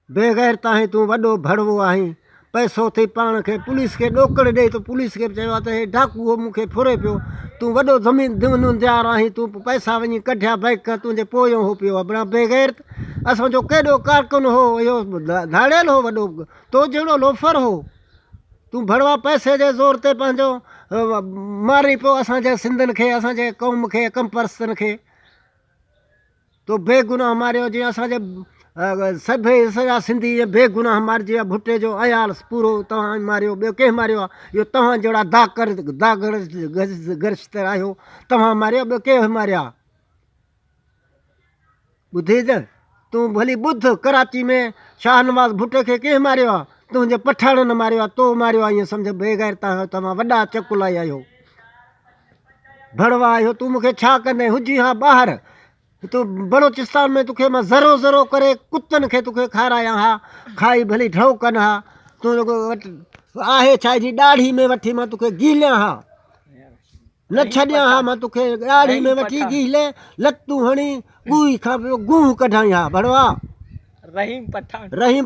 बेगैरत आहीं तूं, वॾो भड़वो आहीं। पैसो थी पाण खे पुलिस खे ॾोकड़ ॾेई त पुलिस खे चयो आहे त हे डाकू मूंखे फुरे पियो। तूं वॾो ज़मीनदार आहीं, तूं पैसा वञी कढिया बैंक तुंहिंजे पोयों हो पियो आहे बणा बेगैरत। असांजो केॾो कारकुन हो इहो धाड़ियल हो वॾो, तो जहिड़ो लोफर हो। तूं भड़वा पैसे जे ज़ोर ते पंहिंजो मारी पियो असांजे सिंधियुनि खे, असांजे क़ौम खे, कमपरस्तनि खे। तो बेगुनाह मारियो, जीअं असांजे सभई सॼा सिंधी बेगुनाह मारिजी विया। भुटे जो अयाल पूरो तव्हां मारियो, ॿियो कंहिं मारियो आहे? इहो तव्हां जहिड़ा दागड़ गश्त आहियो, तव्हां मारियो, ॿियो कंहिं मारिया? ॿुधी त तूं भली ॿुध, कराची में शाह नवाज़ भुट्टे खे कंहिं मारियो आहे? तुंहिंजे पठाणनि मारियो आहे, तो मारियो आहे। ईअं सम्झ बेगैरत आहियो तव्हां, वॾा चकुलाई आहियो, भड़वा आहियो। तूं मूंखे छा कंदे? हुजी हा ॿाहिरि, तूं बलोचिस्तान में तोखे मां ज़रो ज़रो करे कुतनि खे तोखे खारायां हा, खाई भली ढो कनि हा। तूं वटि आहे छा जी ॾाढ़ी में वठी मां तोखे गीलियां हा, न छॾियां हा। मां तोखे ॾाढ़ी में वठी गीले लतूं हणी ॻूई खां पियो गूं कढाई हा। भड़वा रहीम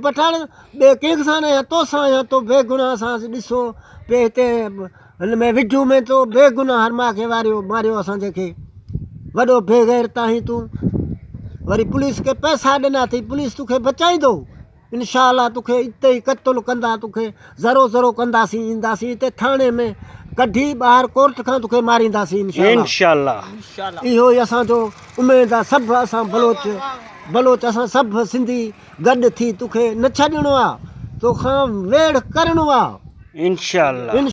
पठाण ॿिए कंहिं सां न आहियां, तोसां आहियां। तो बेगुनाह सां ॾिसो पे हिते हिन में विझू में तो बेगुनाह मां खे मारियो असांजे खे। वॾो बेगैरत आहीं तूं। वरी पुलिस खे पैसा ॾिना अथई, पुलिस तोखे बचाईंदो इनशा अल्लाह। तोखे हिते ई क़तलु कंदा, तोखे ज़रो ज़रो कंदासीं, ईंदासीं हिते थाणे में कढी ॿाहिरि कोर्ट खां तोखे मारींदासीं इनशा अल्लाह। इहो ई असांजो उमेद आहे। सभु असां बलोच असां सभु सिंधी गॾु थी तोखे न छॾिणो आहे, तोखां वेड़ करिणो आहे इनशा अल्लाह।